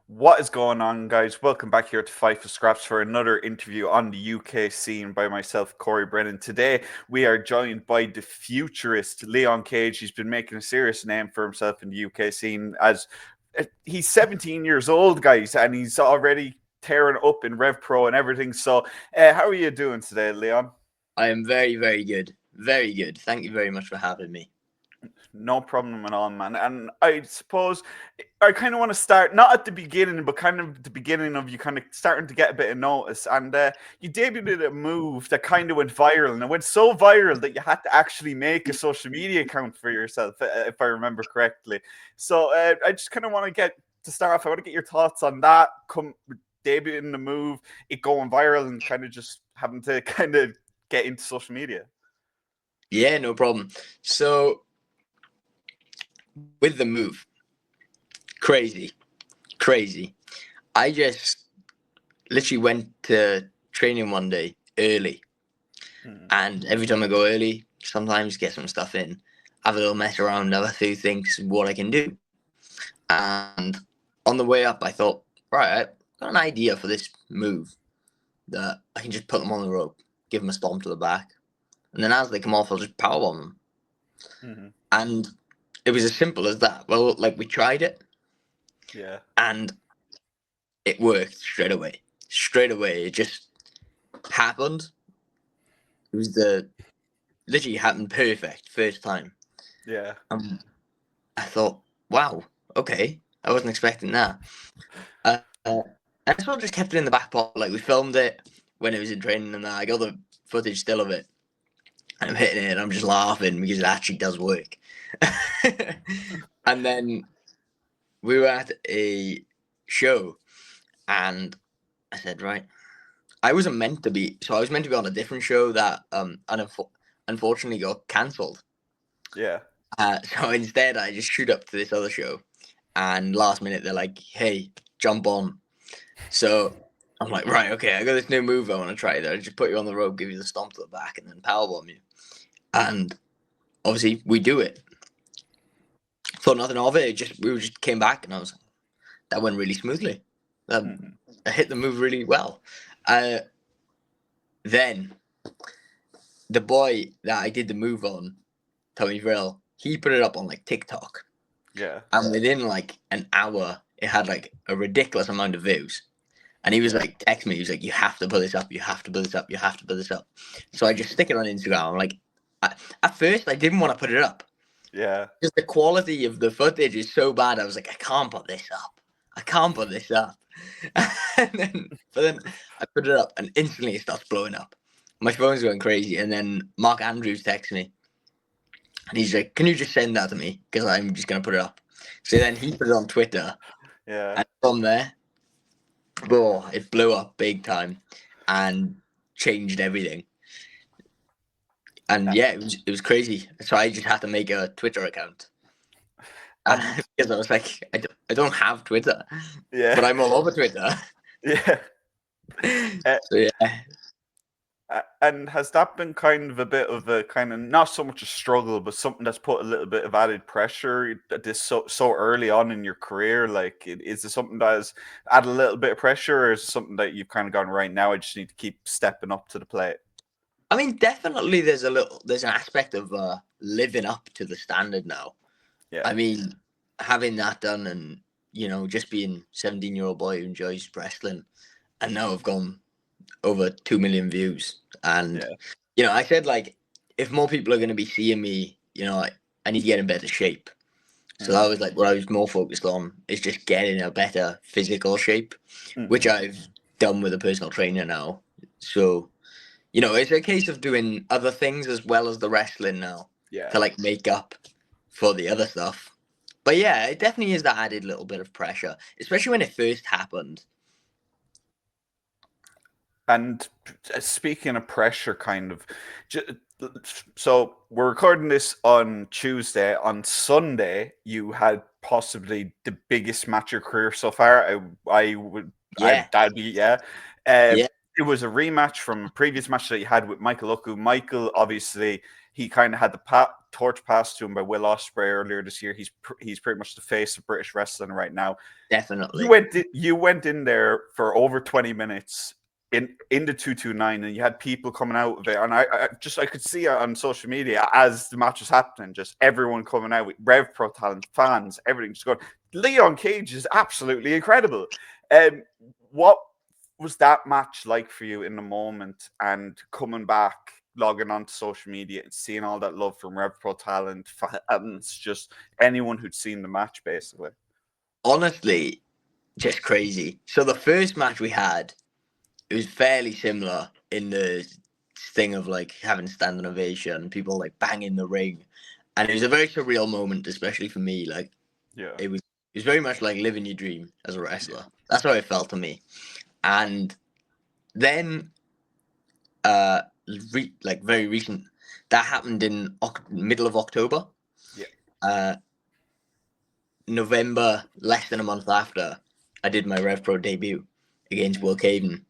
What is going on, guys? Welcome back here to Fightful Scraps for another interview on the UK scene by myself, Corey Brennan. Today, we are joined by the futurist Leon Cage. He's been making a serious name for himself in the UK scene as he's 17 years old, guys, and he's already tearing up in Rev Pro and everything. So, how are you doing today, Leon? I am very, very good. Very good. Thank you very much for having me. No problem at all, man. And I suppose I kind of want to start not at the beginning, but kind of the beginning of you kind of starting to get a bit of notice. And you debuted a move that kind of went viral, and it went so viral that you had to actually make a social media account for yourself, if I remember correctly. So I just kind of want to get to start off. I want to get your thoughts on that. Come debuting the move, it going viral, and kind of just having to kind of get into social media. Yeah, no problem. So, with the move, crazy. I just literally went to training one day early. And every time I go early, sometimes get some stuff in, have a little mess around, have a few things what I can do. And on the way up, I thought, right, I've got an idea for this move that I can just put them on the rope, give them a stomp to the back, and then as they come off, I'll just powerbomb them. Mm-hmm. And it was as simple as that. Well, like we tried it, Yeah. and it worked straight away. It just happened. It was literally happened perfect first time. Yeah. I thought, wow, okay, I wasn't expecting that. And so I just kept it in the back pocket. Like we filmed it when it was in training, and I got the footage still of it. And I'm hitting it, and I'm just laughing because it actually does work. And then we were at a show, and I said, right, I wasn't meant to be. So I was meant to be on a different show that unfortunately got cancelled. Yeah. So instead, I just shoot up to this other show, and last minute they're like, "Hey, jump on." So I'm like, right, okay, I got this new move I want to try. There, I just put you on the rope, give you the stomp to the back, and then powerbomb you. And obviously, we do it. Thought nothing of it. We just came back, and I was like, that went really smoothly. I hit the move really well. Then the boy that I did the move on, Tommy Vril, he put it up on like TikTok. Yeah. And within like an hour, it had like a ridiculous amount of views. And he was like, text me, he was like, you have to put this up, you have to put this up, you have to put this up. So I just stick it on Instagram. I'm like, at first I didn't want to put it up. Yeah. Because the quality of the footage is so bad. I was like, I can't put this up. But then I put it up and instantly it starts blowing up. My phone's going crazy. And then Mark Andrews texts me. And he's like, can you just send that to me? Because I'm just going to put it up. So then he put it on Twitter. Yeah. And from there, it blew up big time and changed everything. And yeah, it was crazy. So I just had to make a Twitter account. Because I was like, I don't have Twitter. Yeah. But I'm all over Twitter. Yeah. So yeah. And has that been kind of a bit of a kind of not so much a struggle, but something that's put a little bit of added pressure at this so early on in your career? Like, is it something that has added a little bit of pressure, or is it something that you've kind of gone right now? I just need to keep stepping up to the plate. I mean, definitely there's an aspect of living up to the standard now. Yeah. I mean, having that done and, just being 17-year-old boy who enjoys wrestling, and now I've gone over 2 million views. And, I said, like, if more people are going to be seeing me, I need to get in better shape. So that was like what I was more focused on, is just getting a better physical shape, which I've done with a personal trainer now. So, it's a case of doing other things as well as the wrestling now to like make up for the other stuff. But yeah, it definitely is that added little bit of pressure, especially when it first happened. And speaking of pressure, kind of, so we're recording this on Tuesday. On Sunday, you had possibly the biggest match of your career so far. That'd be Yeah. It was a rematch from a previous match that you had with Michael Oku. Michael, obviously, He kind of had the torch passed to him by Will Ospreay earlier this year. He's pretty much the face of British wrestling right now. Definitely. You went in there for over 20 minutes in the 229, and you had people coming out of it, and I could see it on social media as the match was happening, just everyone coming out with Rev Pro talent, fans, everything just going. Leon Cage is absolutely incredible. What was that match like for you in the moment, and coming back, logging onto social media and seeing all that love from Rev Pro talent, fans, just anyone who'd seen the match, basically? Honestly, just crazy. So the first match we had, it was fairly similar in the thing of like having standing ovation, people like banging the ring, and it was a very surreal moment, especially for me. Like, it was very much like living your dream as a wrestler. That's how it felt to me. And then, like very recent, that happened in middle of October. November, less than a month after, I did my Rev Pro debut against Will Caden,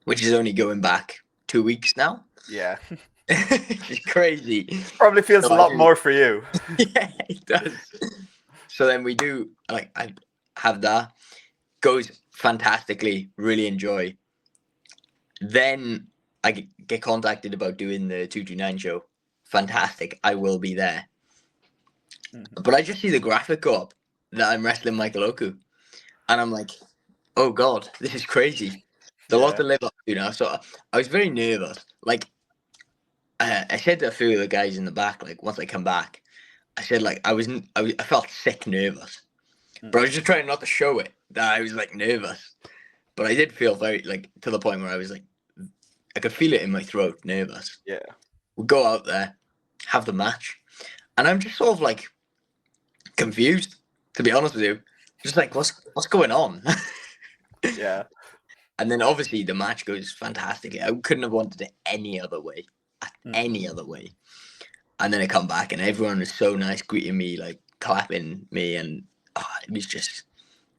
which is only going back 2 weeks now. Yeah. It's crazy. Probably feels a lot more for you. Yeah, it does. So then we do, like, I have that. Goes fantastically, really enjoy. Then I get contacted about doing the 229 show. Fantastic, I will be there. But I just see the graphic go up that I'm wrestling Michael Oku. And I'm like, oh God, this is crazy. There's a lot to live up to now. So I was very nervous. Like, I said to a few of the guys in the back, like, once I come back, I said, like, I felt sick nervous. But I was just trying not to show it, that I was, like, nervous. But I did feel very, like, to the point where I was, like, I could feel it in my throat, nervous. Yeah. We go out there, have the match. And I'm just sort of, like, confused, to be honest with you. Just like, what's going on? Yeah. And then obviously the match goes fantastically. I couldn't have wanted it any other way. Any other way. And then I come back and everyone was so nice, greeting me, like clapping me, and it was just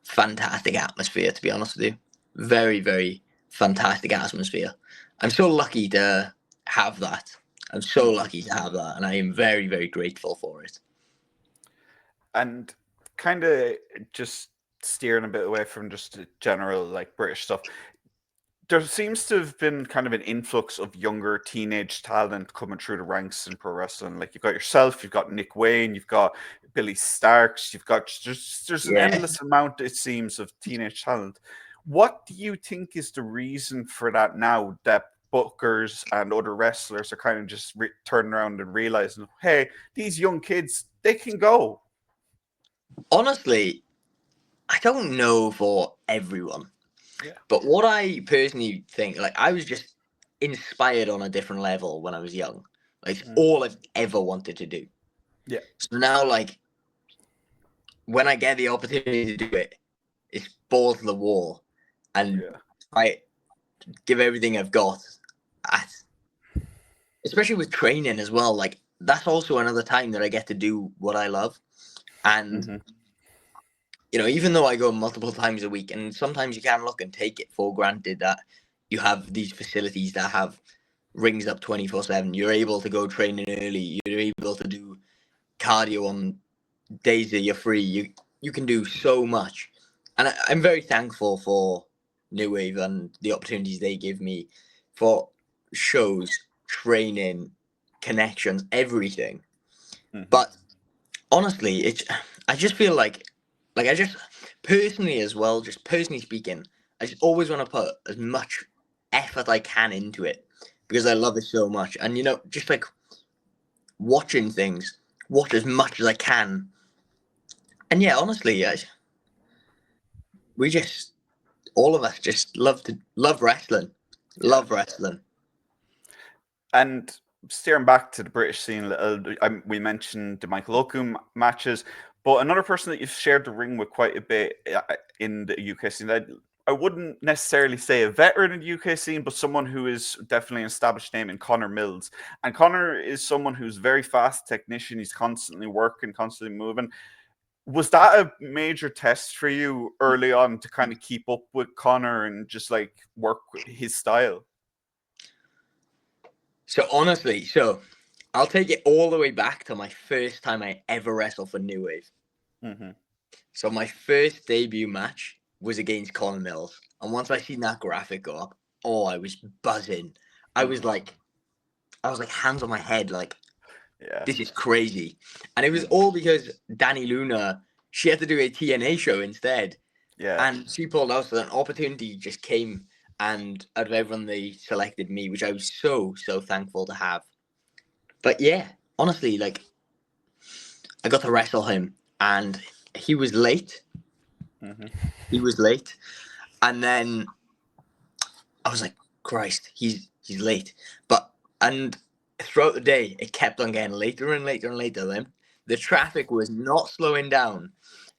fantastic atmosphere, to be honest with you. Very, very fantastic atmosphere. I'm so lucky to have that. I'm so lucky to have that, and I am very, very grateful for it. And kind of just steering a bit away from just the general like British stuff, there seems to have been kind of an influx of younger teenage talent coming through the ranks in pro wrestling. Like, you've got yourself, you've got Nick Wayne, you've got Billy Starks, you've got there's an endless amount, it seems, of teenage talent. What do you think is the reason for that now, that bookers and other wrestlers are kind of just turning around and realizing, hey, these young kids, they can go? Honestly, I don't know for everyone. Yeah. But what I personally think, like, I was just inspired on a different level when I was young. Like, all I've ever wanted to do. Yeah. So now, like, when I get the opportunity to do it, it's balls to the wall and I give everything I've got. Especially with training as well. Like, that's also another time that I get to do what I love. And you know, even though I go multiple times a week, and sometimes you can look and take it for granted that you have these facilities that have rings up 24/7. You're able to go training early. You're able to do cardio on days that you're free. You can do so much. And I'm very thankful for New Wave and the opportunities they give me for shows, training, connections, everything. But honestly, I just feel like I just personally as well, just personally speaking, I just always want to put as much effort I can into it because I love it so much. And, you know, just like watching things, watch as much as I can. And yeah, honestly, we just, all of us just love wrestling, love wrestling. And steering back to the British scene, we mentioned the Michael Oku matches, but another person that you've shared the ring with quite a bit in the UK scene, I wouldn't necessarily say a veteran in the UK scene, but someone who is definitely an established name in Connor Mills. And Connor is someone who's very fast technician. He's constantly working, constantly moving. Was that a major test for you early on to kind of keep up with Connor and just like work with his style? So honestly, I'll take it all the way back to my first time I ever wrestled for New Wave. Mm-hmm. So my first debut match was against Colin Mills. And once I seen that graphic go up, I was buzzing. I was like hands on my head, like, this is crazy. And it was all because Danny Luna, she had to do a TNA show instead. Yeah. And she pulled out, so an opportunity just came, and out of everyone, they selected me, which I was so thankful to have. But yeah, honestly, like, I got to wrestle him, and he was late. Mm-hmm. He was late. And then I was like, Christ, he's late. And throughout the day, it kept on getting later and later and later. Then the traffic was not slowing down.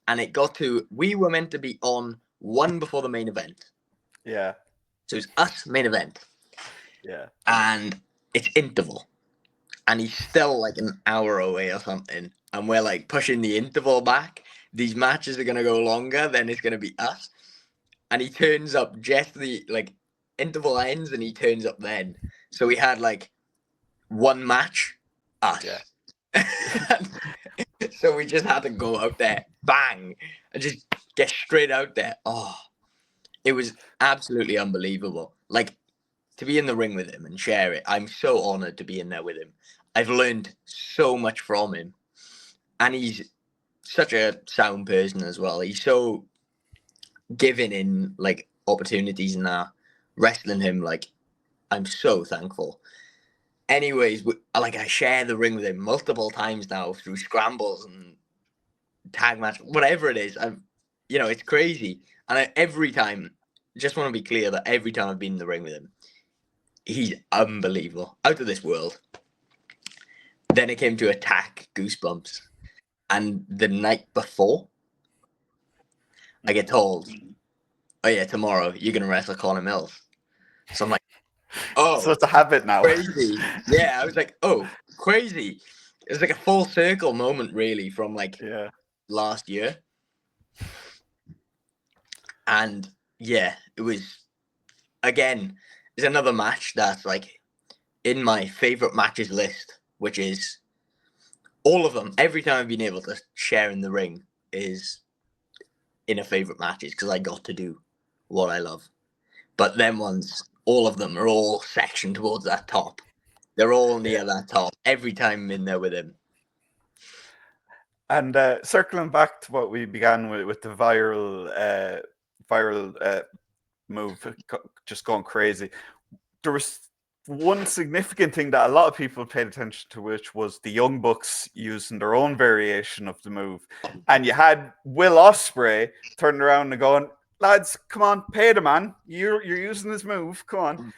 And it got to, we were meant to be on one before the main event. Yeah. So it's us, main event. Yeah. And it's interval. And he's still like an hour away or something. And we're like pushing the interval back. These matches are going to go longer. Then it's going to be us. And he turns up just the, like, interval ends and he turns up then. So we had like one match, us. Yeah. So we just had to go out there, bang, and just get straight out there. Oh, it was absolutely unbelievable. Like, to be in the ring with him and share it, I'm so honored to be in there with him. I've learned so much from him. And he's such a sound person as well. He's so giving in, like, opportunities and that. Wrestling him, like, I'm so thankful. Anyways, like, I share the ring with him multiple times now through scrambles and tag match, whatever it is. It's crazy. And every time, just want to be clear that every time I've been in the ring with him, he's unbelievable, out of this world. Then it came to Attack Goosebumps, and the night before, I get told, "Oh yeah, tomorrow you're gonna wrestle Colin Mills." So I'm like, "Oh, so it's a habit now." Crazy. Yeah, I was like, "Oh, crazy." It was like a full circle moment, really, from like last year. And yeah, it was, again, it's another match that's like in my favorite matches list, which is all of them. Every time I've been able to share in the ring is in a favorite matches because I got to do what I love. But them ones, all of them are all sectioned towards that top. They're all near that top every time I'm in there with him. And circling back to what we began with the viral move, just going crazy. There was one significant thing that a lot of people paid attention to, which was the Young Bucks using their own variation of the move. And you had Will Ospreay turning around and going, "Lads, come on, pay the man. You're using this move. Come on."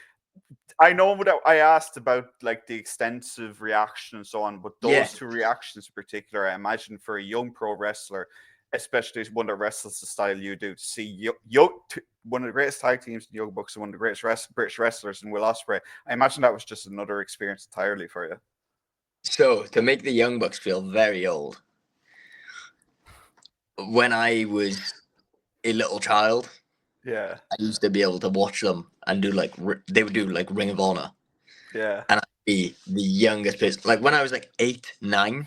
I know what I asked about, like, the extensive reaction and so on, but those two reactions in particular, I imagine for a young pro wrestler, especially one that wrestles the style you do, to see one of the greatest tag teams in Young Bucks and one of the greatest British wrestlers in Will Ospreay, I imagine that was just another experience entirely for you. So, to make the Young Bucks feel very old, when I was a little child, I used to be able to watch them and do, like, they would do, like, Ring of Honor. Yeah. And I'd be the youngest person. Like, when I was, like, 8, 9,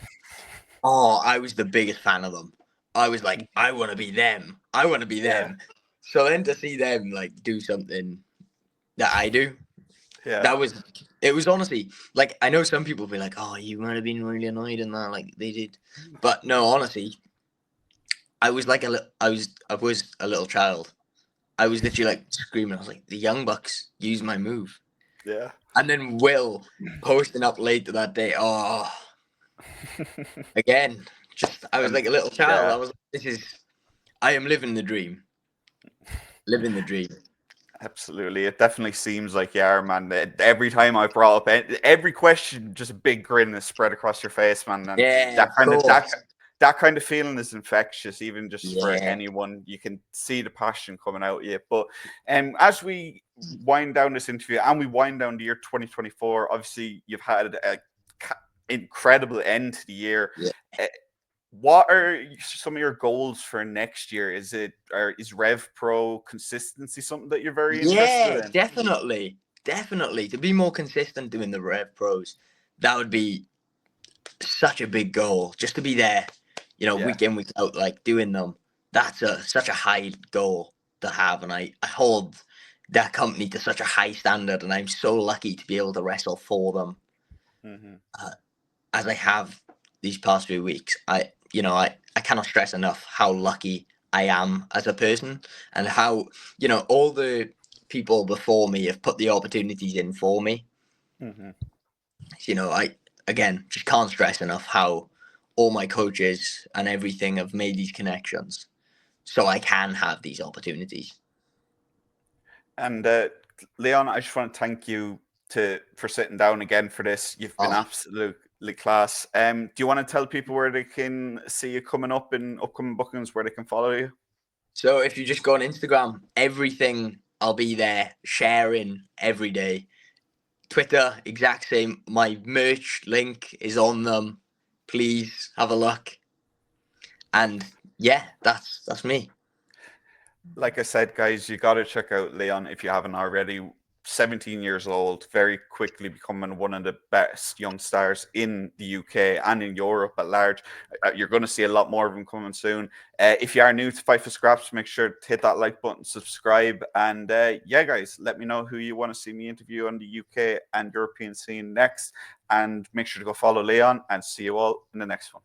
I was the biggest fan of them. I was like, I want to be them. I want to be them. So then to see them, like, do something that I do, it was honestly, like, I know some people be like, "Oh, you might have been really annoyed in that," like they did. But no, honestly, I was like I was a little child. I was literally like screaming. I was like, "The Young Bucks use my move." Yeah. And then Will posting up later that day. Oh, again, just I was like a little child. I was like, I am living the dream. Living the dream. Absolutely. It definitely seems like you are, man. Every time I brought up every question, just a big grin is spread across your face, man. And that kind of feeling is infectious, even just for anyone. You can see the passion coming out of you. But as we wind down this interview and we wind down the year 2024, obviously you've had an incredible end to the year. What are some of your goals for next year? Is Rev Pro consistency something that you're very interested in? Definitely. To be more consistent doing the Rev Pros, that would be such a big goal just to be there, you know, week in, week out, like doing them. That's such a high goal to have. And I hold that company to such a high standard. And I'm so lucky to be able to wrestle for them as I have these past few weeks. I cannot stress enough how lucky I am as a person, and how, you know, all the people before me have put the opportunities in for me. You know, I, again, just can't stress enough how all my coaches and everything have made these connections so I can have these opportunities. And Leon, I just want to thank you for sitting down again for this. You've been absolutely class. Do you want to tell people where they can see you coming up in upcoming bookings, where they can follow you? So if you just go on Instagram, everything, I'll be there sharing every day. Twitter, exact same. My merch link is on them. Please have a look. And yeah, that's me. Like I said, guys, you got to check out Leon if you haven't already. 17 years old, very quickly becoming one of the best young stars in the UK and in Europe at large. You're going to see a lot more of him coming soon. If you are new to Fightful Scraps, make sure to hit that like button, subscribe, and yeah, guys, let me know who you want to see me interview on the UK and European scene next, and make sure to go follow Leon, and see you all in the next one.